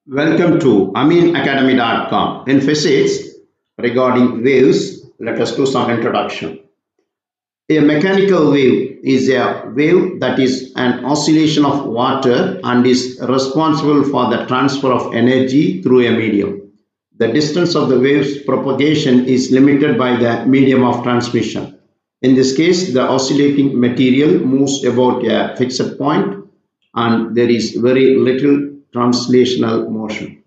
Welcome to aminacademy.com. In physics, regarding waves, let us do some introduction. A mechanical wave is a wave that is an oscillation of water and is responsible for the transfer of energy through a medium. The distance of the wave's propagation is limited by the medium of transmission. In this case, the oscillating material moves about a fixed point and there is very little translational motion.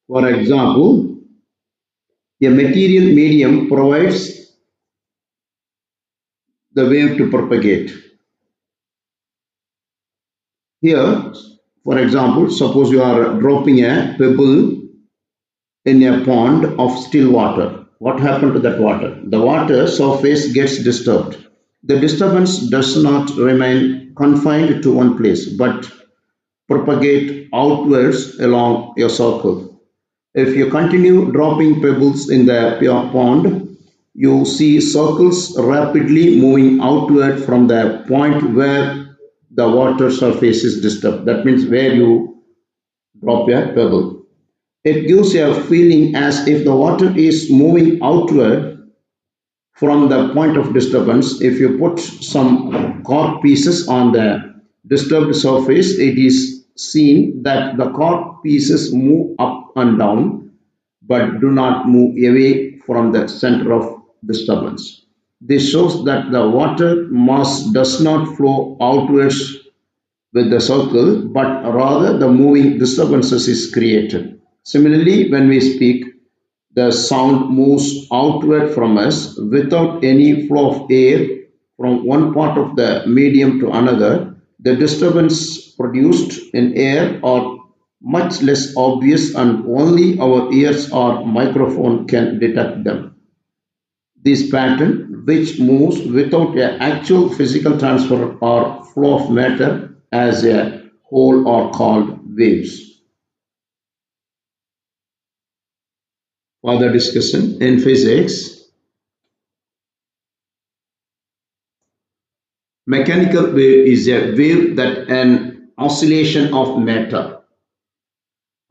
For example, a material medium provides the wave to propagate. Here, for example, suppose you are dropping a pebble in a pond of still water. What happened to that water? The water surface gets disturbed. The disturbance does not remain confined to one place but propagate outwards along a circle. If you continue dropping pebbles in the pond, you see circles rapidly moving outward from the point where the water surface is disturbed. That means where you drop a pebble. It gives a feeling as if the water is moving outward from the point of disturbance. If you put some cork pieces on the disturbed surface, it is seen that the cork pieces move up and down but do not move away from the center of disturbance. This shows that the water mass does not flow outwards with the circle, but rather the moving disturbances is created. Similarly, when we speak, the sound moves outward from us without any flow of air from one part of the medium to another. The disturbance produced in air are much less obvious and only our ears or microphone can detect them. This pattern, which moves without an actual physical transfer or flow of matter as a whole, are called waves. Further discussion in physics, mechanical wave is a wave that an oscillation of matter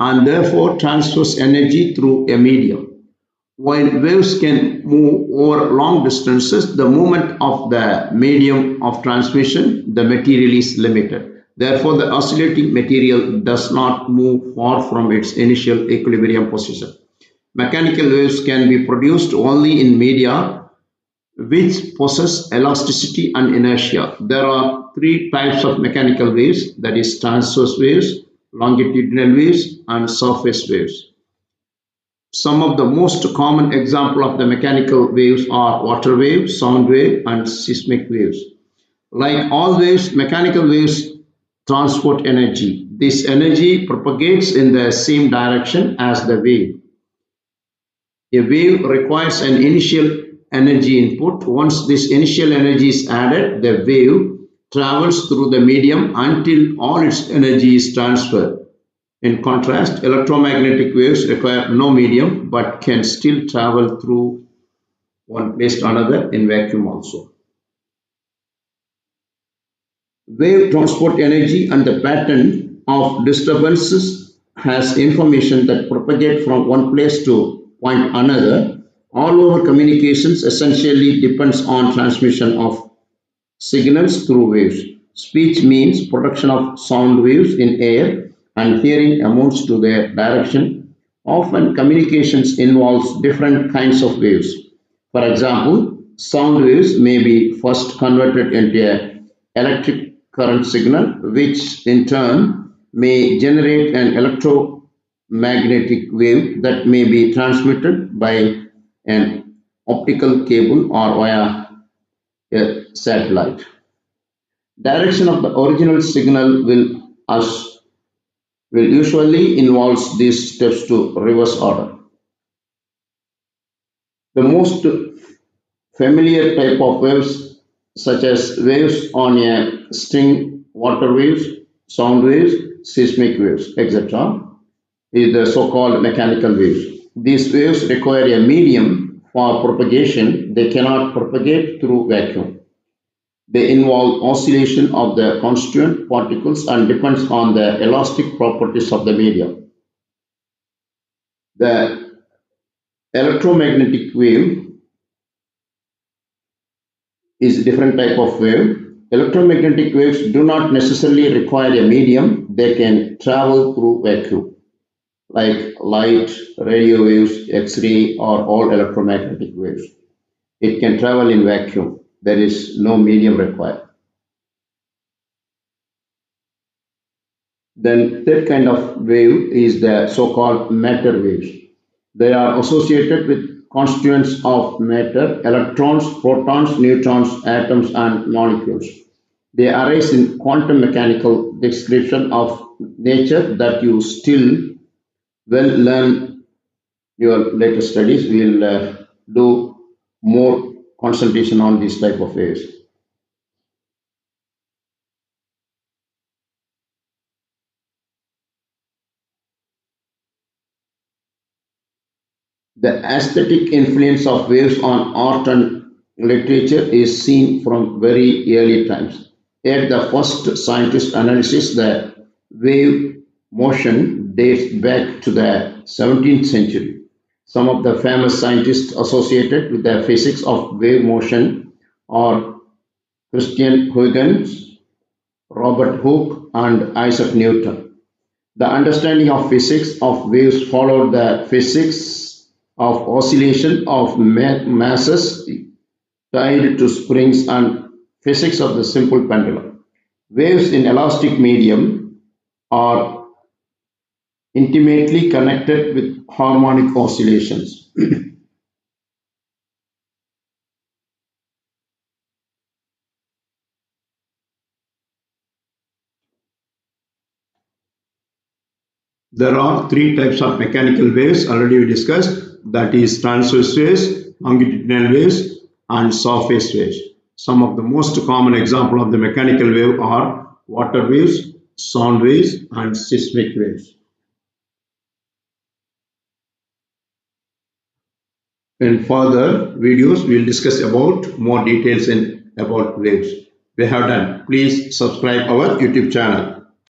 and therefore transfers energy through a medium. While waves can move over long distances, the movement of the medium of transmission, the material is limited. Therefore, the oscillating material does not move far from its initial equilibrium position. Mechanical waves can be produced only in media which possess elasticity and inertia. There are three types of mechanical waves, that is transverse waves, longitudinal waves and surface waves. Some of the most common example of the mechanical waves are water wave, sound wave and seismic waves. Like all waves, mechanical waves transport energy. This energy propagates in the same direction as the wave. A wave requires an initial energy input. Once this initial energy is added, the wave travels through the medium until all its energy is transferred. In contrast, electromagnetic waves require no medium but can still travel through one place to another in vacuum also. Wave transport energy and the pattern of disturbances has information that propagate from one place to point another. All over communications essentially depends on transmission of signals through waves. Speech means production of sound waves in air and hearing amounts to their direction. Often communications involves different kinds of waves. For example, sound waves may be first converted into an electric current signal, which in turn may generate an electromagnetic wave that may be transmitted by an optical cable or via a satellite. Direction of the original signal will usually involve these steps to reverse order. The most familiar type of waves, such as waves on a string, water waves, sound waves, seismic waves, etc., is the so-called mechanical waves. These waves require a medium for propagation. They cannot propagate through vacuum. They involve oscillation of the constituent particles and depends on the elastic properties of the medium. The electromagnetic wave is a different type of wave. Electromagnetic waves do not necessarily require a medium. They can travel through vacuum, like light, radio waves, X-ray, or all electromagnetic waves. It can travel in vacuum. There is no medium required. Then third kind of wave is the so-called matter waves. They are associated with constituents of matter, electrons, protons, neutrons, atoms, and molecules. They arise in quantum mechanical description of nature that you still will learn your later studies. We'll do more concentration on this type of waves. The aesthetic influence of waves on art and literature is seen from very early times. Yet the first scientist analysis the wave motion dates back to the 17th century. Some of the famous scientists associated with the physics of wave motion are Christian Huygens, Robert Hooke, and Isaac Newton. The understanding of physics of waves followed the physics of oscillation of masses tied to springs and physics of the simple pendulum. Waves in elastic medium are intimately connected with harmonic oscillations. There are three types of mechanical waves already we discussed, that is transverse waves, longitudinal waves, and surface waves. Some of the most common example of the mechanical wave are water waves, sound waves, and seismic waves. In further videos, we will discuss about more details in about waves. We have done. Please subscribe our YouTube channel.